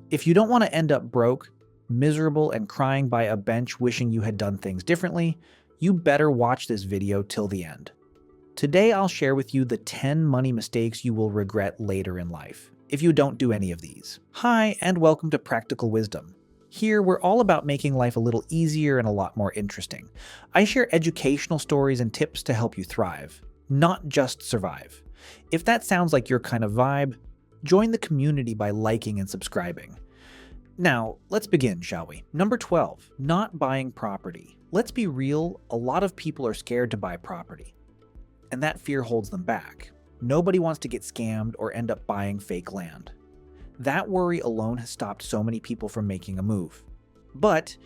If you don't want to end up broke, miserable, and crying by a bench wishing you had done things differently, you better watch this video till the end. Today, I'll share with you the 10 money mistakes you will regret later in life if you don't do any of these. Hi, and welcome to Practical Wisdom. Here, we're all about making life a little easier and a lot more interesting. I share educational stories and tips to help you thrive, not just survive. If that sounds like your kind of vibe, join the community by liking and subscribing. Now, let's begin, shall we? Number 12, not buying property. Let's be real, a lot of people are scared to buy property, and that fear holds them back. Nobody wants to get scammed or end up buying fake land. That worry alone has stopped so many people from making a move. But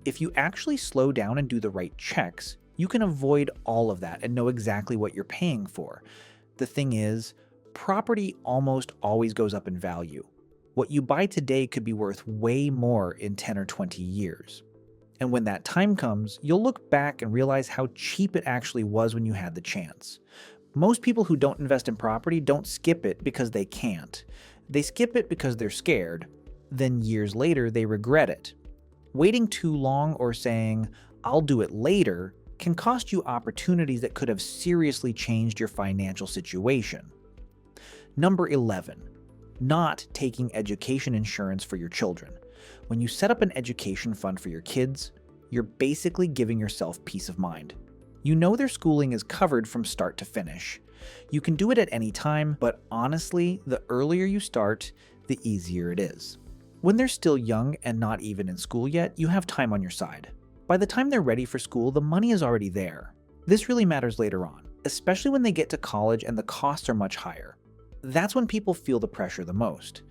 if you actually slow down and do the right checks, you can avoid all of that and know exactly what you're paying for. The thing is, property almost always goes up in value. What you buy today could be worth way more in 10 or 20 years. And when that time comes, you'll look back and realize how cheap it actually was when you had the chance. Most people who don't invest in property don't skip it because they can't. They skip it because they're scared. Then years later, they regret it. Waiting too long or saying, "I'll do it later," can cost you opportunities that could have seriously changed your financial situation. Number 11, not taking education insurance for your children. When you set up an education fund for your kids, you're basically giving yourself peace of mind. You know their schooling is covered from start to finish. You can do it at any time, but honestly, the earlier you start, the easier it is. When they're still young and not even in school yet, you have time on your side. By the time they're ready for school, the money is already there. This really matters later on, especially when they get to college and the costs are much higher. That's when people feel the pressure the most.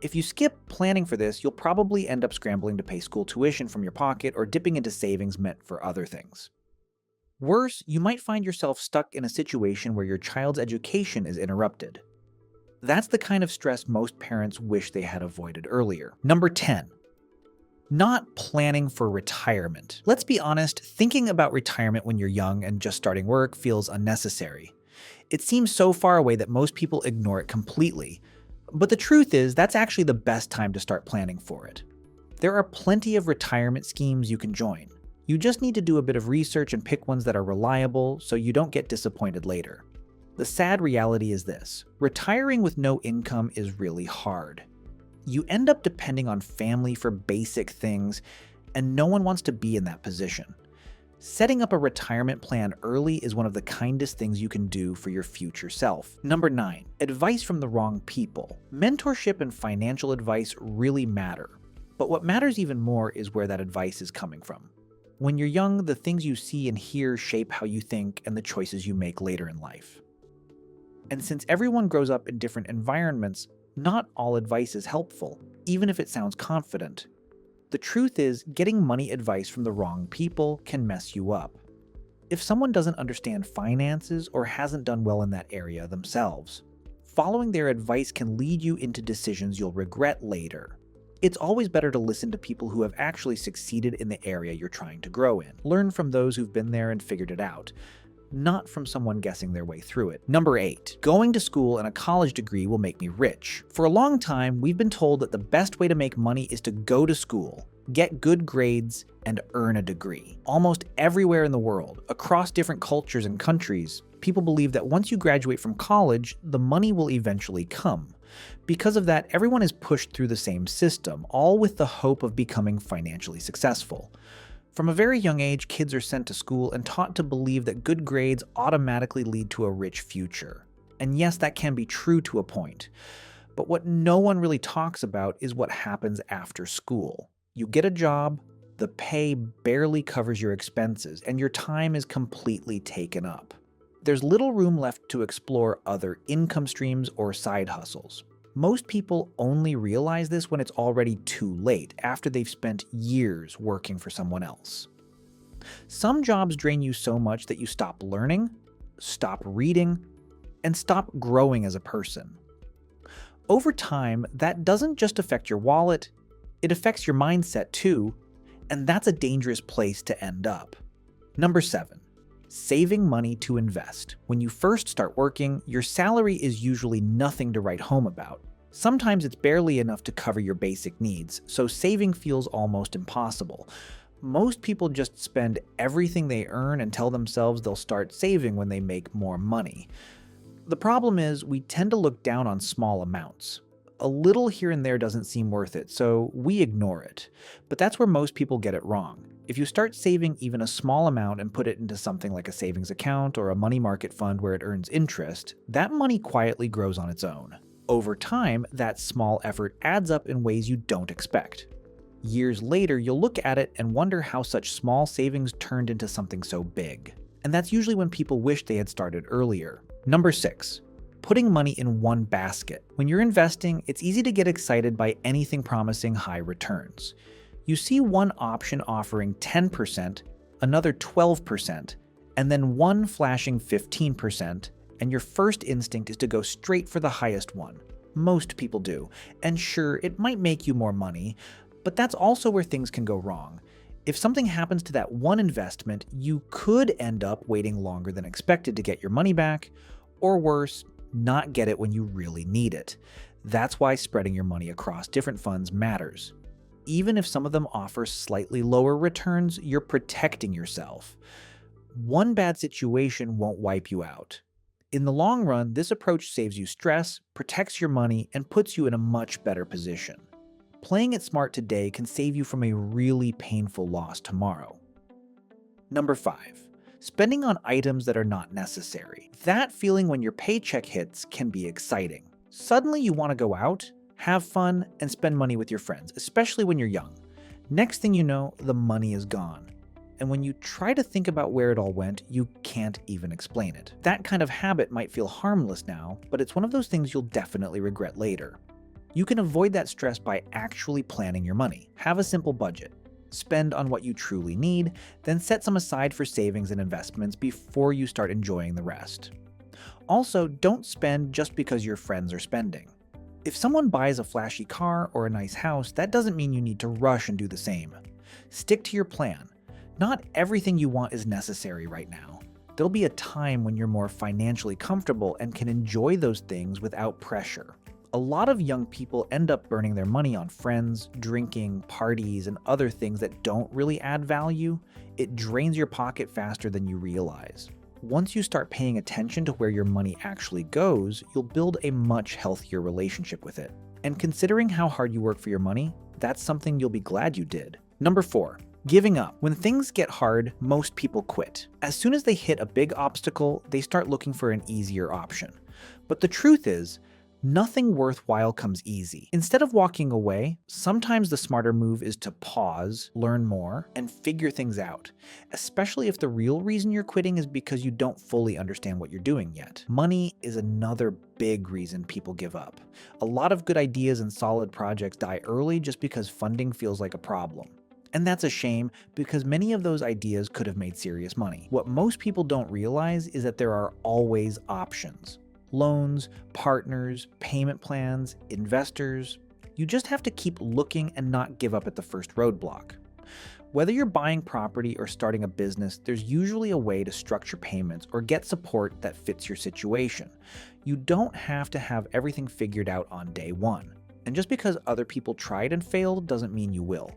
If you skip planning for this, you'll probably end up scrambling to pay school tuition from your pocket or dipping into savings meant for other things. Worse, you might find yourself stuck in a situation where your child's education is interrupted. That's the kind of stress most parents wish they had avoided earlier. Number 10, not planning for retirement. Let's be honest, thinking about retirement when you're young and just starting work feels unnecessary. It seems so far away that most people ignore it completely. But the truth is, that's actually the best time to start planning for it. There are plenty of retirement schemes you can join. You just need to do a bit of research and pick ones that are reliable so you don't get disappointed later. The sad reality is this: retiring with no income is really hard. You end up depending on family for basic things, and no one wants to be in that position. Setting up a retirement plan early is one of the kindest things you can do for your future self. Number 9, advice from the wrong people. Mentorship and financial advice really matter, but what matters even more is where that advice is coming from. When you're young, the things you see and hear shape how you think and the choices you make later in life. And since everyone grows up in different environments, not all advice is helpful, even if it sounds confident. The truth is, getting money advice from the wrong people can mess you up. If someone doesn't understand finances or hasn't done well in that area themselves, following their advice can lead you into decisions you'll regret later. It's always better to listen to people who have actually succeeded in the area you're trying to grow in. Learn from those who've been there and figured it out, not from someone guessing their way through it. Number 8, going to school and a college degree will make me rich. For a long time, we've been told that the best way to make money is to go to school, get good grades, and earn a degree. Almost everywhere in the world, across different cultures and countries, people believe that once you graduate from college, the money will eventually come. Because of that, everyone is pushed through the same system, all with the hope of becoming financially successful. From a very young age, kids are sent to school and taught to believe that good grades automatically lead to a rich future. And yes, that can be true to a point. But what no one really talks about is what happens after school. You get a job, the pay barely covers your expenses, and your time is completely taken up. There's little room left to explore other income streams or side hustles. Most people only realize this when it's already too late, after they've spent years working for someone else. Some jobs drain you so much that you stop learning, stop reading, and stop growing as a person. Over time, that doesn't just affect your wallet, it affects your mindset too, and that's a dangerous place to end up. Number 7. Saving money to invest. When you first start working, your salary is usually nothing to write home about. Sometimes it's barely enough to cover your basic needs, so saving feels almost impossible. Most people just spend everything they earn and tell themselves they'll start saving when they make more money. The problem is, we tend to look down on small amounts. A little here and there doesn't seem worth it, so we ignore it. But that's where most people get it wrong. If you start saving even a small amount and put it into something like a savings account or a money market fund where it earns interest, that money quietly grows on its own. Over time, that small effort adds up in ways you don't expect. Years later, you'll look at it and wonder how such small savings turned into something so big. And that's usually when people wish they had started earlier. Number 6. Putting money in one basket. When you're investing, it's easy to get excited by anything promising high returns. You see one option offering 10%, another 12%, and then one flashing 15%, and your first instinct is to go straight for the highest one. Most people do. And sure, it might make you more money, but that's also where things can go wrong. If something happens to that one investment, you could end up waiting longer than expected to get your money back, or worse, not get it when you really need it. That's why spreading your money across different funds matters. Even if some of them offer slightly lower returns, you're protecting yourself. One bad situation won't wipe you out. In the long run, this approach saves you stress, protects your money, and puts you in a much better position. Playing it smart today can save you from a really painful loss tomorrow. Number 5. Spending on items that are not necessary. That feeling when your paycheck hits can be exciting. Suddenly you want to go out, have fun, and spend money with your friends, especially when you're young. Next thing you know, the money is gone. And when you try to think about where it all went, you can't even explain it. That kind of habit might feel harmless now, but it's one of those things you'll definitely regret later. You can avoid that stress by actually planning your money. Have a simple budget. Spend on what you truly need, then set some aside for savings and investments before you start enjoying the rest. Also, don't spend just because your friends are spending. If someone buys a flashy car or a nice house, that doesn't mean you need to rush and do the same. Stick to your plan. Not everything you want is necessary right now. There'll be a time when you're more financially comfortable and can enjoy those things without pressure. A lot of young people end up burning their money on friends, drinking, parties, and other things that don't really add value. It drains your pocket faster than you realize. Once you start paying attention to where your money actually goes, you'll build a much healthier relationship with it. And considering how hard you work for your money, that's something you'll be glad you did. Number 4. Giving up. When things get hard, most people quit. As soon as they hit a big obstacle, they start looking for an easier option. But the truth is, nothing worthwhile comes easy. Instead of walking away, sometimes the smarter move is to pause, learn more, and figure things out, especially if the real reason you're quitting is because you don't fully understand what you're doing yet. Money is another big reason people give up. A lot of good ideas and solid projects die early just because funding feels like a problem. And that's a shame because many of those ideas could have made serious money. What most people don't realize is that there are always options. Loans, partners, payment plans, investors. You just have to keep looking and not give up at the first roadblock. Whether you're buying property or starting a business, there's usually a way to structure payments or get support that fits your situation. You don't have to have everything figured out on day one. And just because other people tried and failed doesn't mean you will.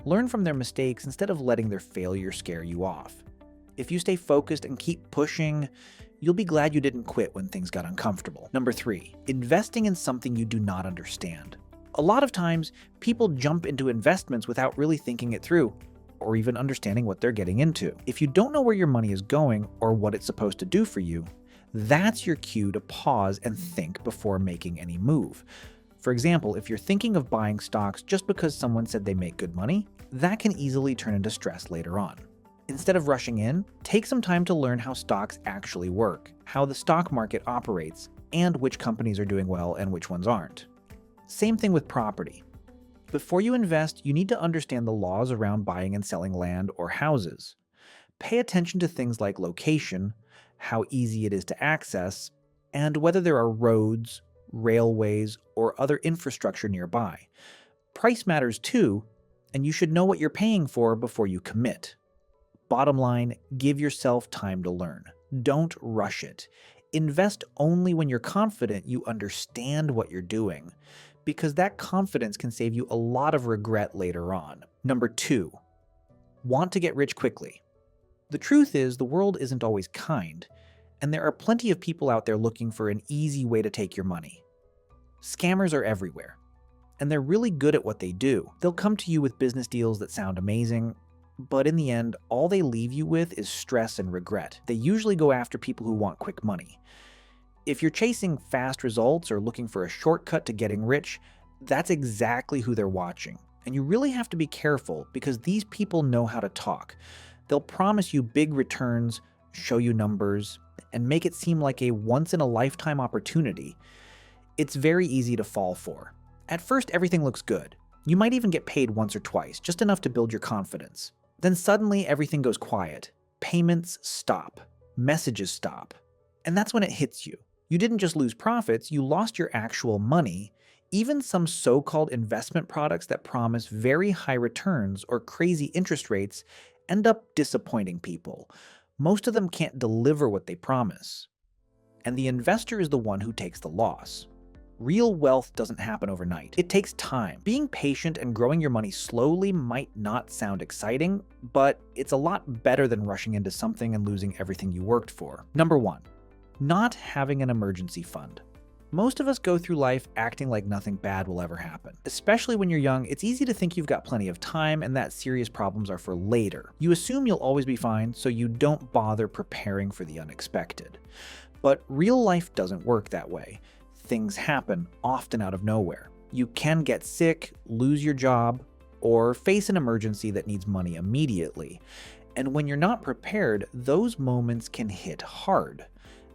Learn from their mistakes instead of letting their failure scare you off. If you stay focused and keep pushing, you'll be glad you didn't quit when things got uncomfortable. Number 3, investing in something you do not understand. A lot of times, people jump into investments without really thinking it through, or even understanding what they're getting into. If you don't know where your money is going or what it's supposed to do for you, that's your cue to pause and think before making any move. For example, if you're thinking of buying stocks just because someone said they make good money, that can easily turn into stress later on. Instead of rushing in, take some time to learn how stocks actually work, how the stock market operates, and which companies are doing well and which ones aren't. Same thing with property. Before you invest, you need to understand the laws around buying and selling land or houses. Pay attention to things like location, how easy it is to access, and whether there are roads, railways, or other infrastructure nearby. Price matters too, and you should know what you're paying for before you commit. Bottom line, give yourself time to learn. Don't rush it. Invest only when you're confident you understand what you're doing, because that confidence can save you a lot of regret later on. Number 2, want to get rich quickly. The truth is, the world isn't always kind, and there are plenty of people out there looking for an easy way to take your money. Scammers are everywhere, and they're really good at what they do. They'll come to you with business deals that sound amazing, but in the end, all they leave you with is stress and regret. They usually go after people who want quick money. If you're chasing fast results or looking for a shortcut to getting rich, that's exactly who they're watching. And you really have to be careful, because these people know how to talk. They'll promise you big returns, show you numbers, and make it seem like a once-in-a-lifetime opportunity. It's very easy to fall for. At first, everything looks good. You might even get paid once or twice, just enough to build your confidence. Then suddenly, everything goes quiet. Payments stop. Messages stop. And that's when it hits you. You didn't just lose profits, you lost your actual money. Even some so-called investment products that promise very high returns or crazy interest rates end up disappointing people. Most of them can't deliver what they promise. And the investor is the one who takes the loss. Real wealth doesn't happen overnight. It takes time. Being patient and growing your money slowly might not sound exciting, but it's a lot better than rushing into something and losing everything you worked for. Number 1, not having an emergency fund. Most of us go through life acting like nothing bad will ever happen. Especially when you're young, it's easy to think you've got plenty of time and that serious problems are for later. You assume you'll always be fine, so you don't bother preparing for the unexpected. But real life doesn't work that way. Things happen, often out of nowhere. You can get sick, lose your job, or face an emergency that needs money immediately. And when you're not prepared, those moments can hit hard.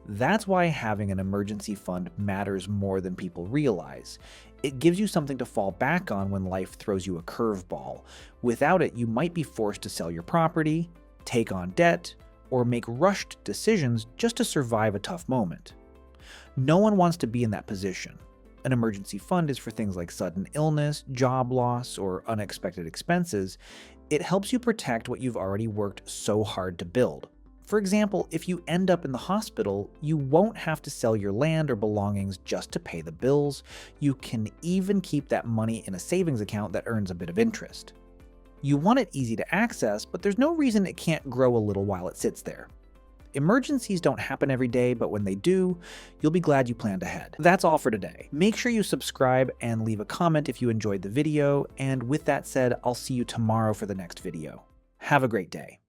That's why having an emergency fund matters more than people realize. It gives you something to fall back on when life throws you a curveball. Without it, you might be forced to sell your property, take on debt, or make rushed decisions just to survive a tough moment. No one wants to be in that position. An emergency fund is for things like sudden illness, job loss, or unexpected expenses. It helps you protect what you've already worked so hard to build. For example, if you end up in the hospital, you won't have to sell your land or belongings just to pay the bills. You can even keep that money in a savings account that earns a bit of interest. You want it easy to access, but there's no reason it can't grow a little while it sits there. Emergencies don't happen every day, but when they do, you'll be glad you planned ahead. That's all for today. Make sure you subscribe and leave a comment if you enjoyed the video, and with that said, I'll see you tomorrow for the next video. Have a great day.